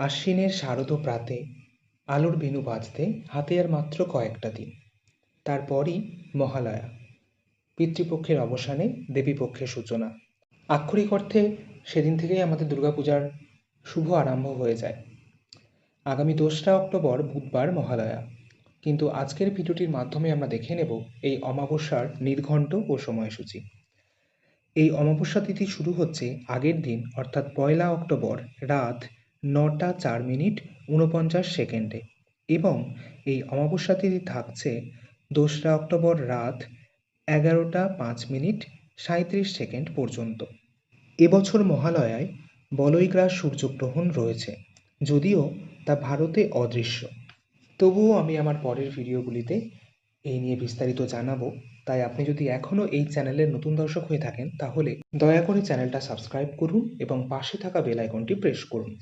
আশ্বিনের শারদ প্রাতে আলোর বেণু বাজতে হাতে আর মাত্র কয়েকটা দিন। তারপরই মহালয়া, পিতৃপক্ষের অবসানে দেবীপক্ষের সূচনা। আক্ষরিক অর্থে সেদিন থেকেই আমাদের দুর্গাপূজার শুভ আরম্ভ হয়ে যায়। আগামী 2রা অক্টোবর বুধবার মহালয়া, কিন্তু আজকের ভিডিওটির মাধ্যমে আমরা দেখে নেব এই অমাবস্যার নির্ঘণ্ট ও সময়সূচি। এই অমাবস্যা তিথি শুরু হচ্ছে আগের দিন অর্থাৎ 1লা অক্টোবর রাত 9টা 4 মিনিট 49 সেকেন্ডে এবং এই অমাবস্যা তিথি থাকছে 2রা অক্টোবর রাত 11টা 5 মিনিট 37 সেকেন্ড পর্যন্ত। এবছর মহালয়ায় বলয়গ্রাস সূর্যগ্রহণ রয়েছে, যদিও তা ভারতে অদৃশ্য। তবুও আমি আমার পরের ভিডিওগুলিতে এই নিয়ে বিস্তারিত জানাবো, তাই আপনি যদি এখনও এই চ্যানেলের নতুন দর্শক হয়ে থাকেন তাহলে দয়া করে চ্যানেলটা সাবস্ক্রাইব করুন এবং পাশে থাকা বেল আইকনটি প্রেস করুন,